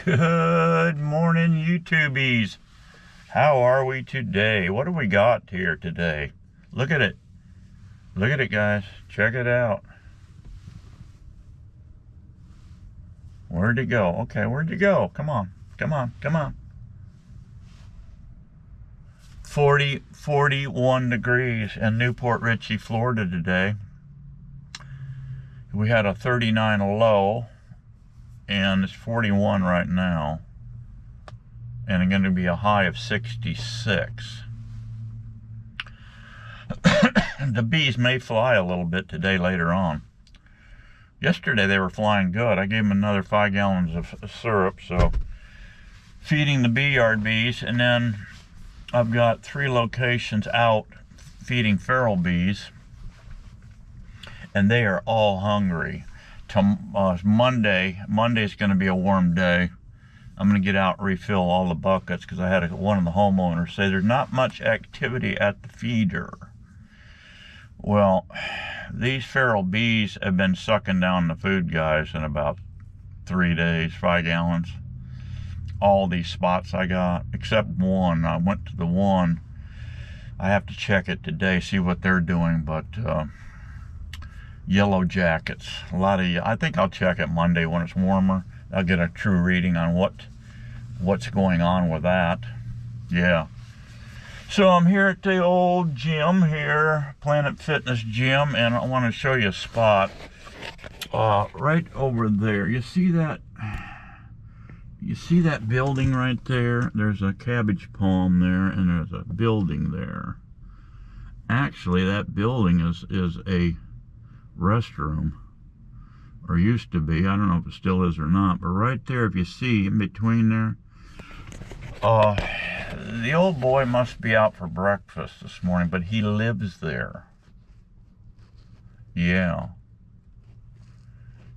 Good morning, YouTubies. How are we today? What do we got here today? Look at it. Look at it, guys. Check it out. Where'd it go? Okay, where'd you go? Come on. Come on. Come on. 41 degrees in Newport Richey, Florida today. We had a 39 low, and it's 41 right now. And it's going to be a high of 66. The bees may fly a little bit today later on. Yesterday they were flying good. I gave them another 5 gallons of syrup, so feeding the bee yard bees, and then I've got 3 locations out feeding feral bees, and they are all hungry. Monday's going to be a warm day. I'm going to get out and refill all the buckets because I had one of the homeowners say there's not much activity at the feeder. Well, these feral bees have been sucking down the food, guys, in about 3 days, 5 gallons. All these spots I got, except one. I went to the one. I have to check it today, see what they're doing, but yellow jackets. I think I'll check it Monday when it's warmer. I'll get a true reading on what's going on with that. Yeah. So I'm here at the old gym here, Planet Fitness Gym, and I want to show you a spot right over there. You see that? You see that building right there? There's a cabbage palm there, and there's a building there. Actually, that building is a restroom, or used to be. I don't know if it still is or not, but right there, if you see in between there, the old boy must be out for breakfast this morning, but he lives there. Yeah.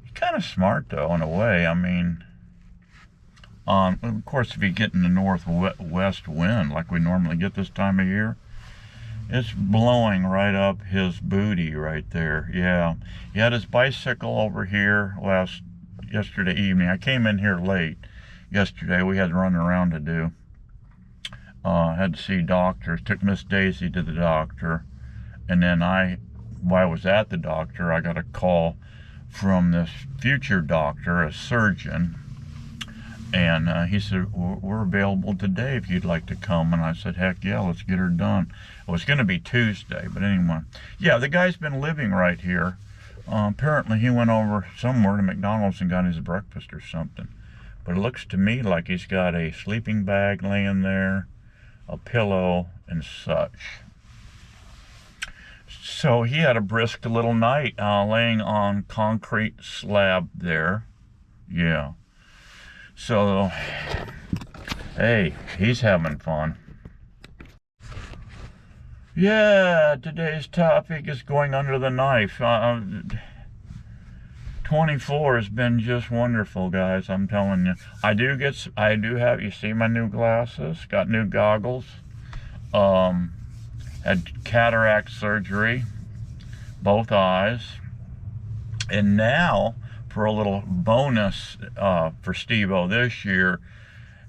He's kind of smart, though, in a way. I mean, of course, if you get in the northwest wind, like we normally get this time of year, it's blowing right up his booty right there. Yeah. He had his bicycle over here yesterday evening. I came in here late yesterday. We had running around to do. Had to see doctors. Took Miss Daisy to the doctor. And then while I was at the doctor, I got a call from this future doctor, a surgeon. And he said, we're available today if you'd like to come. And I said, heck yeah, let's get her done. It was going to be Tuesday, but anyway. Yeah, the guy's been living right here. Apparently he went over somewhere to McDonald's and got his breakfast or something. But it looks to me like he's got a sleeping bag laying there, a pillow, and such. So he had a brisk little night laying on concrete slab there. Yeah. So, hey, he's having fun. Yeah, today's topic is going under the knife. 24 has been just wonderful, guys, I'm telling you. I do have, you see my new glasses, got new goggles, had cataract surgery, both eyes, and now, for a little bonus for Steve-O this year,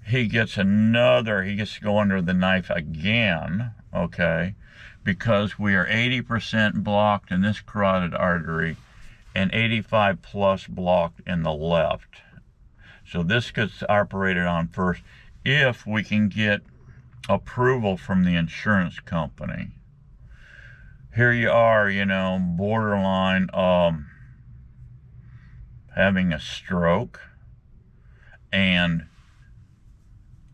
he gets to go under the knife again, okay, because we are 80% blocked in this carotid artery and 85 plus blocked in the left. So this gets operated on first if we can get approval from the insurance company. Here you are, borderline having a stroke, and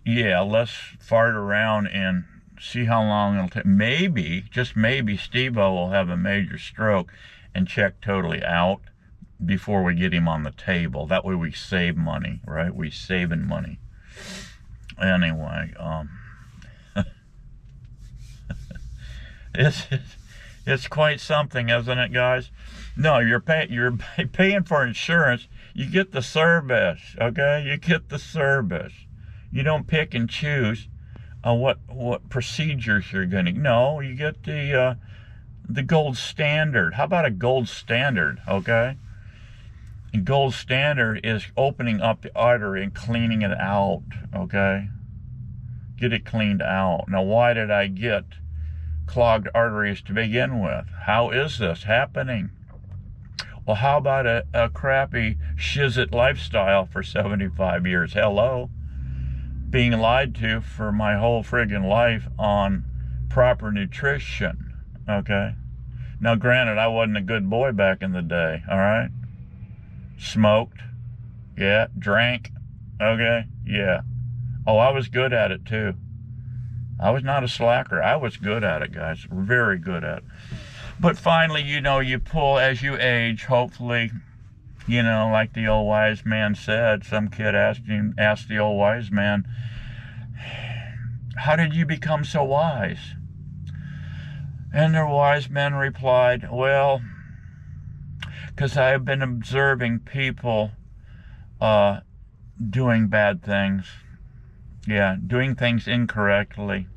yeah, let's fart around and see how long it'll take. Maybe, just maybe, Steve-O will have a major stroke and check totally out before we get him on the table. That way we save money, right? We saving money. Anyway, it's quite something, isn't it, guys? No, you're paying for insurance. You get the service, okay? You get the service. You don't pick and choose what procedures you're going to. No, you get the gold standard. How about a gold standard, okay? And gold standard is opening up the artery and cleaning it out, okay? Get it cleaned out. Now, why did I get clogged arteries to begin with? How is this happening? Well, how about a crappy shizit lifestyle for 75 years? Hello? Being lied to for my whole friggin' life on proper nutrition, okay? Now, granted, I wasn't a good boy back in the day, all right? Smoked, yeah. Drank, okay, yeah. Oh, I was good at it, too. I was not a slacker. I was good at it, guys. Very good at it. But finally, you know, you pull as you age, hopefully, you know, like the old wise man said. Some kid asked the old wise man, how did you become so wise? And the wise man replied, well, because I have been observing people doing bad things. Yeah, doing things incorrectly.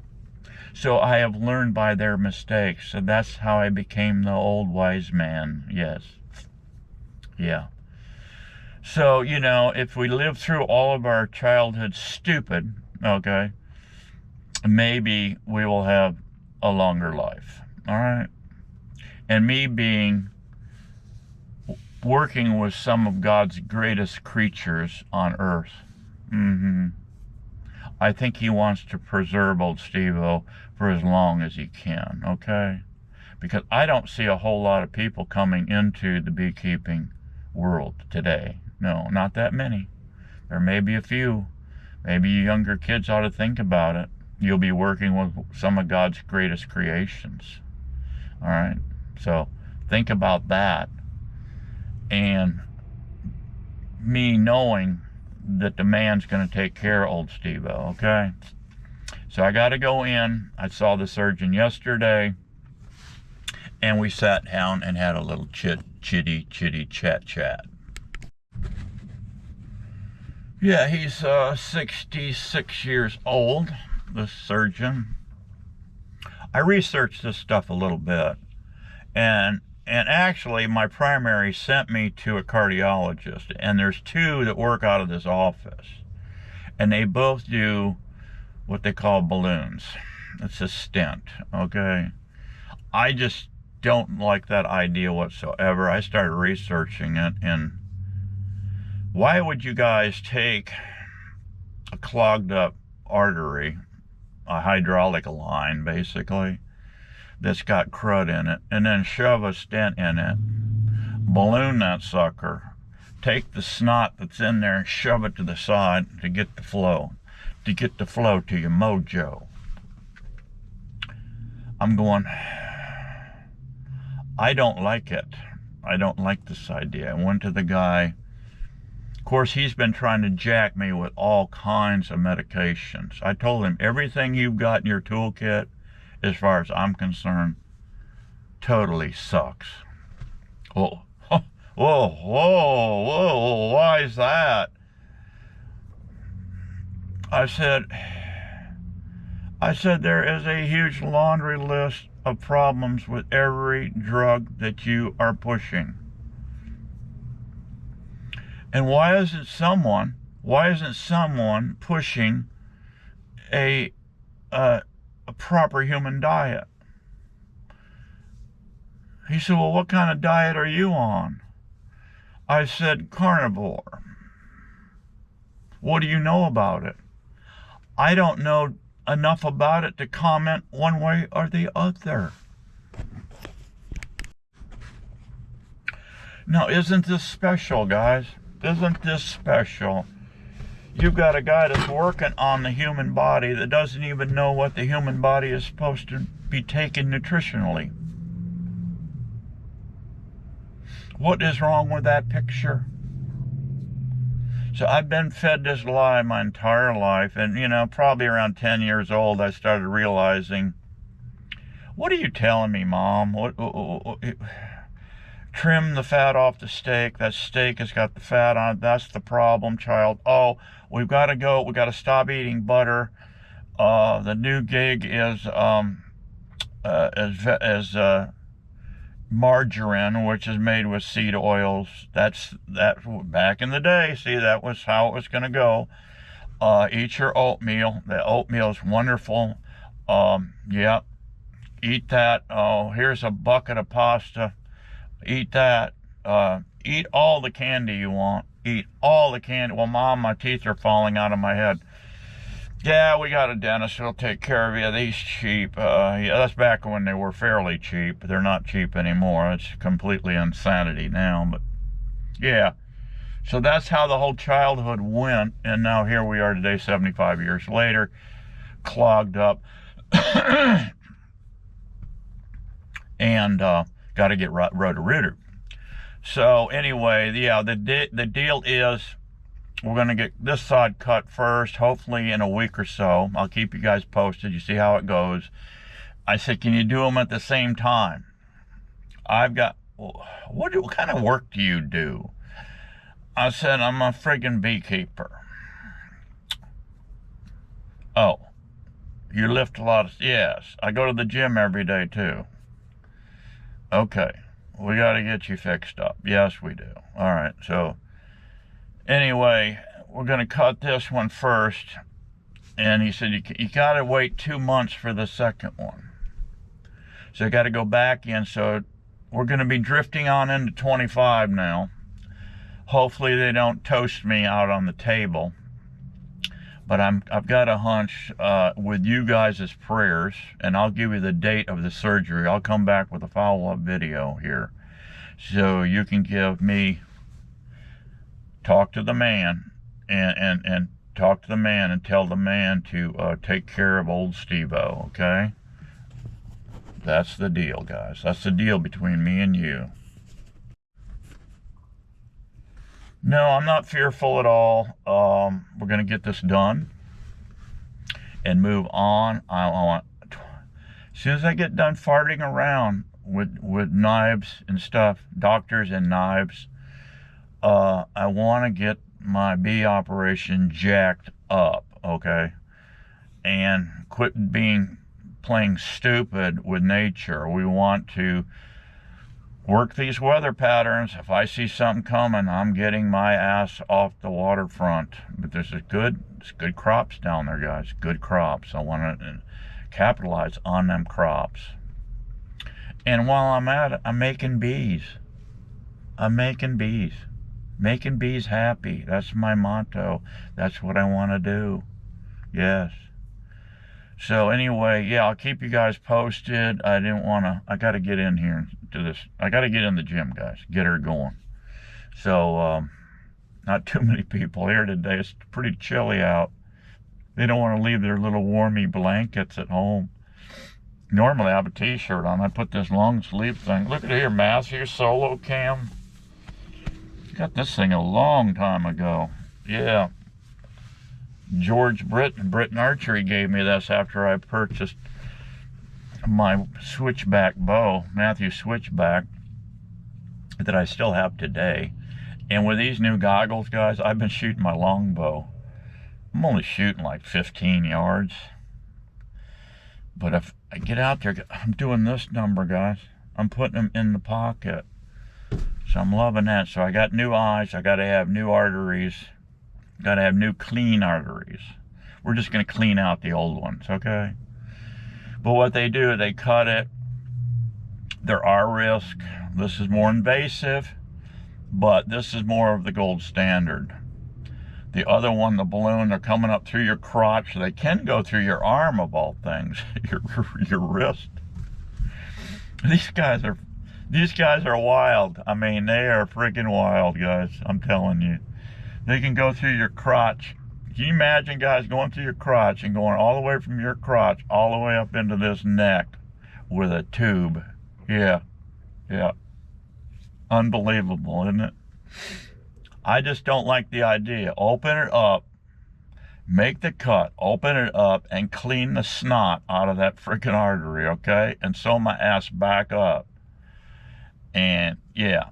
So I have learned by their mistakes. So that's how I became the old wise man. Yes. Yeah. So, you know, if we live through all of our childhood stupid, okay, maybe we will have a longer life. All right. And me working with some of God's greatest creatures on earth. I think he wants to preserve old Steve-O for as long as he can, okay? Because I don't see a whole lot of people coming into the beekeeping world today. No, not that many. There may be a few. Maybe you younger kids ought to think about it. You'll be working with some of God's greatest creations. All right? So think about that. And me knowing that the man's going to take care of old Steve-O, okay? So I got to go in. I saw the surgeon yesterday, and we sat down and had a little chitty chat. Yeah, he's 66 years old, the surgeon. I researched this stuff a little bit, and actually my primary sent me to a cardiologist, and there's two that work out of this office, and they both do what they call balloons. It's a stent, okay? I just don't like that idea whatsoever. I started researching it, and why would you guys take a clogged up artery, a hydraulic line basically, that's got crud in it, and then shove a stent in it, balloon that sucker, take the snot that's in there and shove it to the side to get the flow to your mojo? I'm going, I don't like it. I don't like this idea. I went to the guy. Of course, he's been trying to jack me with all kinds of medications. I told him, everything you've got in your toolkit, as far as I'm concerned, totally sucks. Whoa, why is that? I said, there is a huge laundry list of problems with every drug that you are pushing. And why isn't someone pushing a proper human diet? He said, well, what kind of diet are you on? I said, carnivore. What do you know about it? I don't know enough about it to comment one way or the other. Now, isn't this special, guys? Isn't this special? You've got a guy that's working on the human body that doesn't even know what the human body is supposed to be taking nutritionally. What is wrong with that picture? So I've been fed this lie my entire life, and you know, probably around 10 years old, I started realizing, what are you telling me, Mom? Trim the fat off the steak. That steak has got the fat on it. That's the problem, child. Oh, we've got to stop eating butter. The new gig is margarine, which is made with seed oils. That back in the day, see, that was how it was going to go. Eat your oatmeal. The oatmeal's wonderful. Yeah, eat that. Oh, here's a bucket of pasta. Eat that. Eat all the candy you want. Eat all the candy. Well, Mom, my teeth are falling out of my head. Yeah, we got a dentist who'll take care of you. These cheap. Yeah, that's back when they were fairly cheap. They're not cheap anymore. It's completely insanity now. But yeah, so that's how the whole childhood went. And now here we are today, 75 years later, clogged up. And got to get Roto-Rooter. So anyway, yeah, the deal is we're going to get this sod cut first, hopefully in a week or so. I'll keep you guys posted. You see how it goes. I said, can you do them at the same time? I've got, what kind of work do you do? I said, I'm a friggin' beekeeper. Oh, you lift a lot of, yes. I go to the gym every day too. Okay, we got to get you fixed up. Yes, we do. All right, so anyway, we're going to cut this one first. And he said, you got to wait 2 months for the second one. So I got to go back in. So we're going to be drifting on into 25 now. Hopefully they don't toast me out on the table. But I've got a hunch with you guys' prayers, and I'll give you the date of the surgery. I'll come back with a follow-up video here. So you can give me, talk to the man, and talk to the man and tell the man to take care of old Steve-O, okay? That's the deal, guys. That's the deal between me and you. No, I'm not fearful at all. We're going to get this done and move on. As soon as I get done farting around with knives and stuff, doctors and knives, I want to get my bee operation jacked up, okay? And quit playing stupid with nature. We want to work these weather patterns. If I see something coming, I'm getting my ass off the waterfront. But there's good crops down there, guys. Good crops. I want to capitalize on them crops. And while I'm at it, I'm making bees. I'm making bees. Making bees happy. That's my motto. That's what I want to do. Yes. So anyway, yeah, I'll keep you guys posted. I got to get in here to this. I got to get in the gym, guys. Get her going. So, not too many people here today. It's pretty chilly out. They don't want to leave their little warmy blankets at home. Normally I have a t-shirt on. I put this long sleeve thing. Look at here, Matthew Solo Cam. Got this thing a long time ago. Yeah. George Britton Archery gave me this after I purchased my switchback bow, Matthew Switchback, that I still have today. And with these new goggles, guys, I've been shooting my longbow. I'm only shooting like 15 yards. But if I get out there, I'm doing this number, guys. I'm putting them in the pocket. So I'm loving that. So I got new eyes. I got to have new arteries. Got to have new clean arteries. We're just going to clean out the old ones, okay? But what they do, they cut it. There are risks. This is more invasive, but this is more of the gold standard. The other one, the balloon, they're coming up through your crotch. They can go through your arm, of all things, your wrist. These guys are wild. I mean, they are freaking wild, guys. I'm telling you. They can go through your crotch. Can you imagine, guys, going through your crotch and going all the way from your crotch all the way up into this neck with a tube? Yeah. Unbelievable, isn't it? I just don't like the idea. Open it up, make the cut, open it up, and clean the snot out of that freaking artery, okay? And sew my ass back up. And, yeah,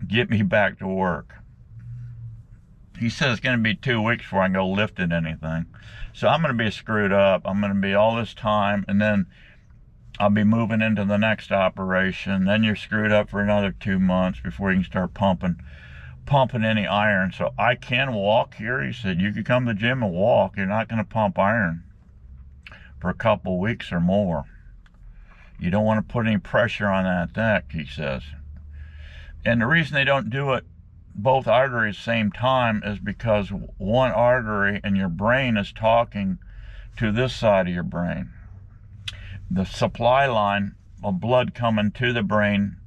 get me back to work. He says it's going to be 2 weeks before I can go lifting anything. So I'm going to be screwed up. I'm going to be all this time. And then I'll be moving into the next operation. Then you're screwed up for another 2 months before you can start pumping any iron. So I can walk here. He said, you could come to the gym and walk. You're not going to pump iron for a couple weeks or more. You don't want to put any pressure on that neck, he says. And the reason they don't do it both arteries same time is because one artery in your brain is talking to this side of your brain. The supply line of blood coming to the brain,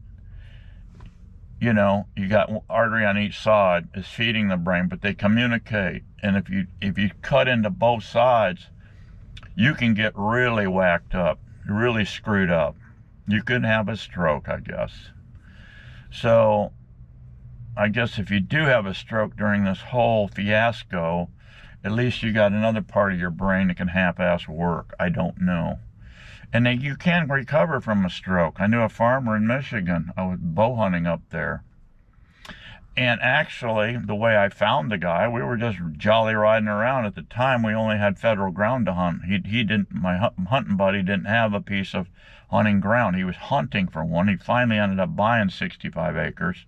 you know, you got artery on each side is feeding the brain, but they communicate. And if you cut into both sides, you can get really whacked up, really screwed up. You could have a stroke, I guess. So I guess if you do have a stroke during this whole fiasco, at least you got another part of your brain that can half-ass work. I don't know. And then you can recover from a stroke. I knew a farmer in Michigan. I was bow hunting up there. And actually, the way I found the guy, we were just jolly riding around. At the time, we only had federal ground to hunt. He didn't, my hunting buddy didn't have a piece of hunting ground. He was hunting for one. He finally ended up buying 65 acres,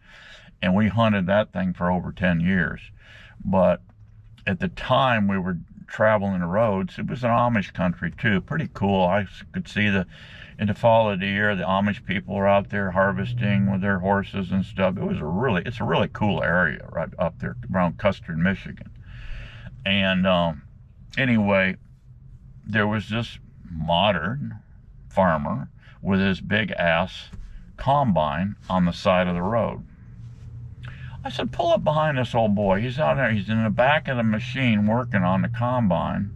and we hunted that thing for over 10 years. But at the time, we were traveling the roads. It was an Amish country too, pretty cool. I could see in the fall of the year, the Amish people were out there harvesting with their horses and stuff. It's a really cool area right up there around Custer, Michigan. And anyway, there was this modern farmer with his big ass combine on the side of the road. I said, pull up behind this old boy. He's out there. He's in the back of the machine working on the combine.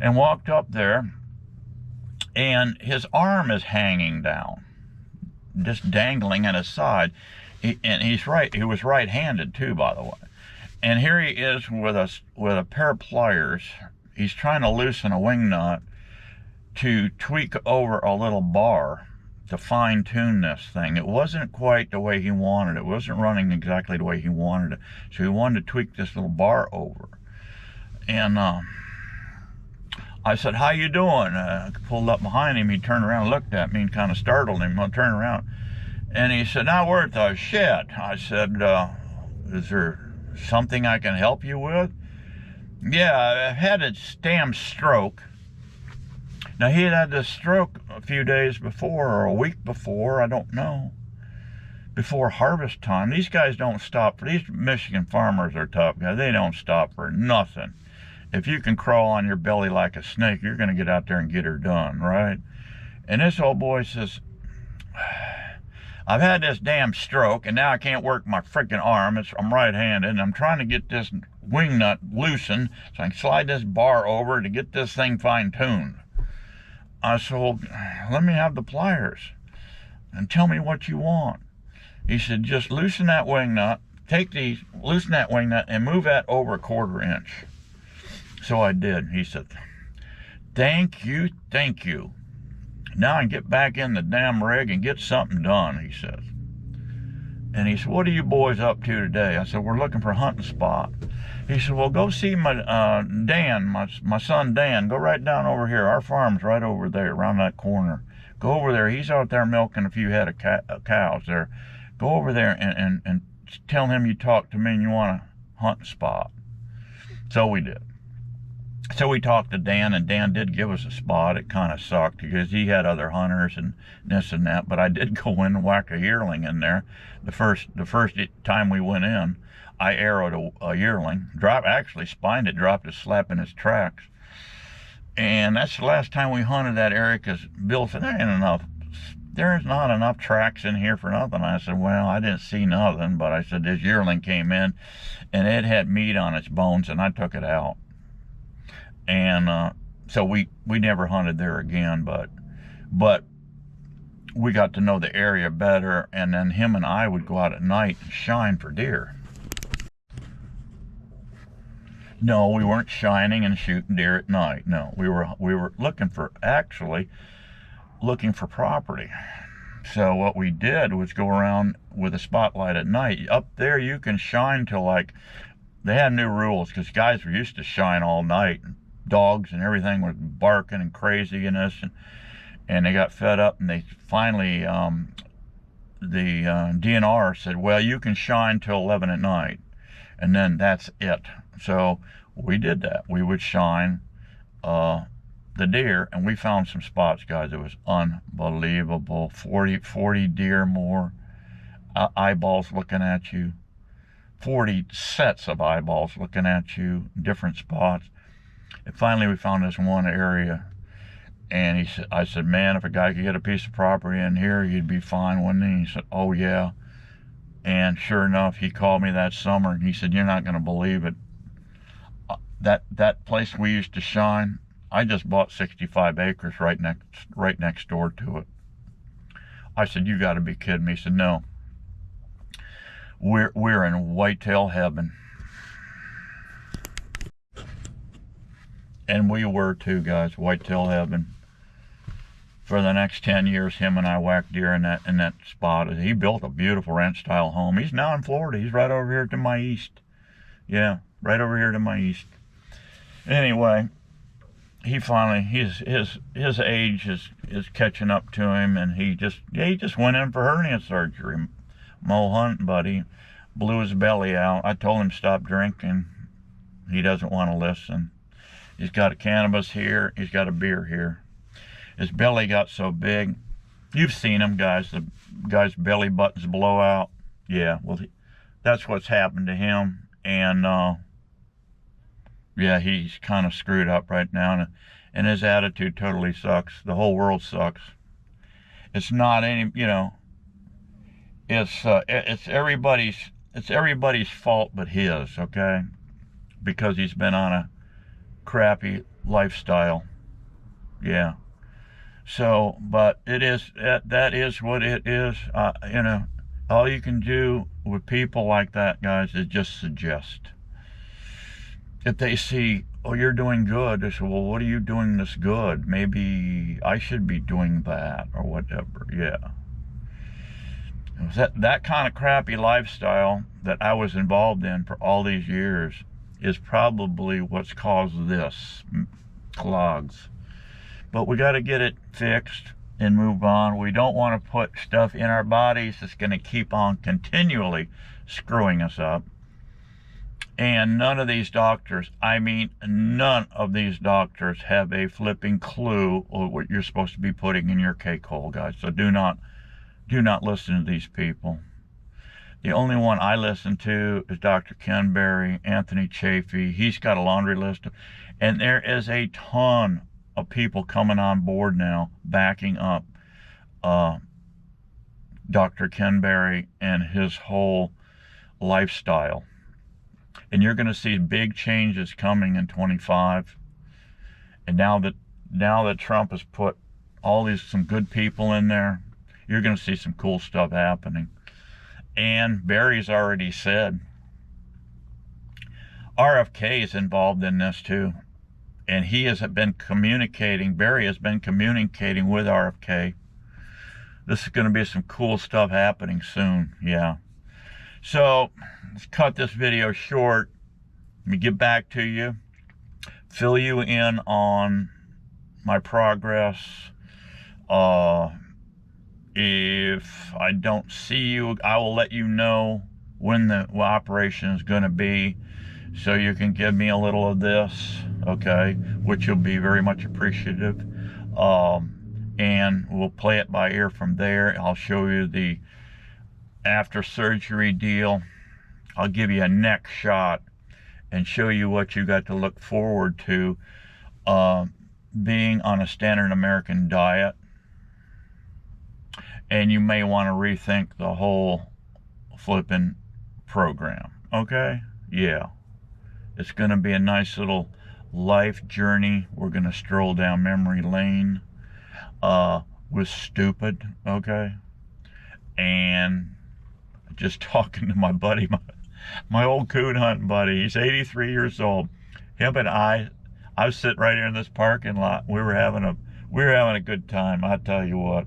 And walked up there, and his arm is hanging down, just dangling at his side. And he was right-handed too, by the way. And here he is with a pair of pliers. He's trying to loosen a wing nut to tweak over a little bar to fine-tune this thing. It wasn't quite the way he wanted it. It wasn't running exactly the way he wanted it. So he wanted to tweak this little bar over. And I said, how you doing? I pulled up behind him. He turned around and looked at me and kind of startled him. I turned around. And he said, not worth a shit. I said, is there something I can help you with? Yeah, I had a damn stroke. Now, he had this stroke a few days before, or a week before, I don't know, before harvest time. These guys don't stop. These Michigan farmers are tough guys. They don't stop for nothing. If you can crawl on your belly like a snake, you're going to get out there and get her done, right? And this old boy says, I've had this damn stroke, and now I can't work my freaking arm. I'm right-handed, and I'm trying to get this wing nut loosened so I can slide this bar over to get this thing fine-tuned. I said, well, let me have the pliers and tell me what you want. He said, just loosen that wing nut, loosen that wing nut and move that over a 1/4 inch. So I did. He said, thank you. Now I can get back in the damn rig and get something done, he says. And he said, what are you boys up to today? I said, we're looking for a hunting spot. He said, well, go see my Dan, my son Dan. Go right down over here. Our farm's right over there, around that corner. Go over there. He's out there milking a few head of cows there. Go over there and tell him you talked to me and you want a hunting spot. So we did. So we talked to Dan, and Dan did give us a spot. It kind of sucked because he had other hunters and this and that. But I did go in and whack a yearling in there. The first time we went in, I arrowed a yearling. Actually spined it, dropped a slap in his tracks. And that's the last time we hunted that area because Bill said, there's not enough tracks in here for nothing. I said, well, I didn't see nothing, but I said, this yearling came in and it had meat on its bones, and I took it out. And so we never hunted there again, but we got to know the area better, and then him and I would go out at night and shine for deer. No, we weren't shining and shooting deer at night. No, we were looking for property. So what we did was go around with a spotlight at night. Up there you can shine till they had new rules because guys were used to shine all night. Dogs and everything was barking and craziness, and they got fed up, and they finally, the DNR said, well, you can shine till 11 at night, and then that's it. So we did that. We would shine the deer, and we found some spots, guys. It was unbelievable. 40 deer more, eyeballs looking at you, 40 sets of eyeballs looking at you, different spots. And finally we found this one area, and I said, man, if a guy could get a piece of property in here, you'd be fine, wouldn't he? He said, oh yeah. And sure enough, he called me that summer, and he said, you're not going to believe it. That place we used to shine, I just bought 65 acres right next door to it. I said, you got to be kidding me. He said, no, we're in whitetail heaven. And we were too, guys, whitetail heaven. For the next 10 years, him and I whacked deer in that spot. He built a beautiful ranch-style home. He's now in Florida. He's right over here to my east. Yeah, right over here to my east. Anyway, he finally, his age is catching up to him, and he just went in for hernia surgery. Mo Hunt, buddy, blew his belly out. I told him stop drinking. He doesn't want to listen. He's got a cannabis here. He's got a beer here. His belly got so big. You've seen him, guys. The guy's belly buttons blow out. Yeah, well, that's what's happened to him. And, yeah, he's kind of screwed up right now. And his attitude totally sucks. The whole world sucks. It's not any, you know, it's everybody's fault but his, okay? Because he's been on a crappy lifestyle. Yeah. So, but it is, that is what it is. You know, all you can do with people like that, guys, is just suggest. If they see, oh, you're doing good, they say, well, what are you doing this good? Maybe I should be doing that, or whatever. Yeah. That kind of crappy lifestyle that I was involved in for all these years is probably what's caused this, clogs. But we got to get it fixed and move on. We don't want to put stuff in our bodies that's going to keep on continually screwing us up. And none of these doctors, I mean, none of these doctors have a flipping clue of what you're supposed to be putting in your cake hole, guys. So do not listen to these people. The only one I listen to is Dr. Ken Berry, Anthony Chaffee. He's got a laundry list. And there is a ton of people coming on board now, backing up Dr. Ken Berry and his whole lifestyle. And you're going to see big changes coming in 25. And now that Trump has put some good people in there, you're going to see some cool stuff happening. And Barry's already said RFK is involved in this too. And he has been communicating, Barry has been communicating with RFK. This is going to be some cool stuff happening soon, yeah. So, let's cut this video short. Let me get back to you, fill you in on my progress. If I don't see you, I will let you know when the operation is going to be, so you can give me a little of this, okay, which you'll be very much appreciative. And we'll play it by ear from there. I'll show you the after surgery deal. I'll give you a neck shot and show you what you got to look forward to being on a standard American diet. And you may want to rethink the whole flipping program, okay? Yeah. It's going to be a nice little life journey. We're going to stroll down memory lane with stupid, okay? And just talking to my buddy, my old coon hunting buddy. He's 83 years old. Him and I was sitting right here in this parking lot. We were having a good time. I tell you what.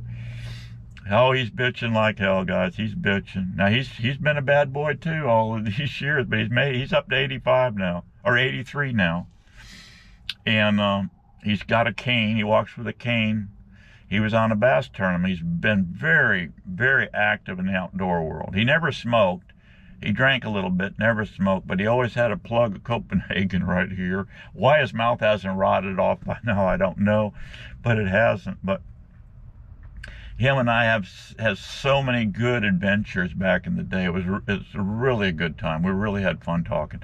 Oh, he's bitching like hell, guys. He's bitching. Now he's been a bad boy too all of these years, but he's up to 85 now, or 83 now. And he's got a cane. He walks with a cane. He was on a bass tournament. He's been very, very active in the outdoor world. He never smoked. He drank a little bit, never smoked, but he always had a plug of Copenhagen right here. Why his mouth hasn't rotted off by now, I don't know, but it hasn't. But him and I has so many good adventures back in the day. It's really a good time. We really had fun talking.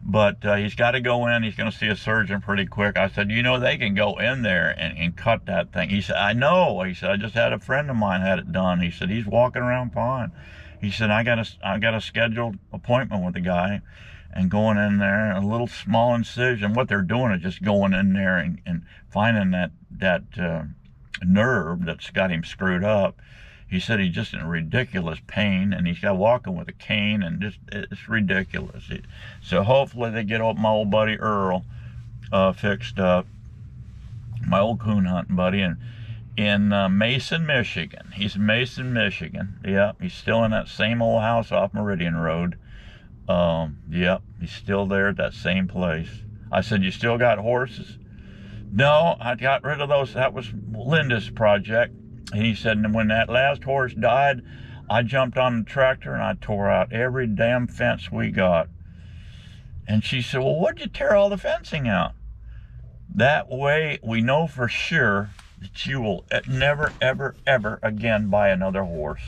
But he's got to go in. He's going to see a surgeon pretty quick. I said, you know, they can go in there and cut that thing. He said, I know. He said, I just had a friend of mine had it done. He said, he's walking around fine. He said, I got a scheduled appointment with the guy and going in there, a little small incision. What they're doing is just going in there and finding that nerve that's got him screwed up. He said he's just in ridiculous pain, and he's got walking with a cane, and just it's ridiculous. So hopefully they get my old buddy Earl fixed up, my old coon hunting buddy, and in Mason, Michigan. He's in Mason, Michigan. Yeah, he's still in that same old house off Meridian Road. Yep, he's still there at that same place. I said, you still got horses? No, I got rid of those. That was Linda's project. And he said, and when that last horse died, I jumped on the tractor and I tore out every damn fence we got. And she said, well, what'd you tear all the fencing out? That way we know for sure that you will never, ever, ever again buy another horse.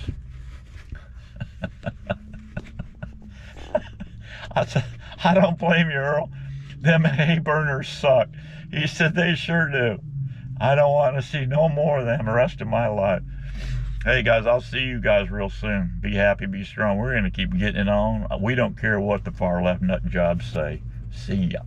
I said, I don't blame you, Earl. Them hay burners suck. He said, they sure do. I don't want to see no more of them the rest of my life. Hey, guys, I'll see you guys real soon. Be happy, be strong. We're going to keep getting it on. We don't care what the far left nut jobs say. See ya.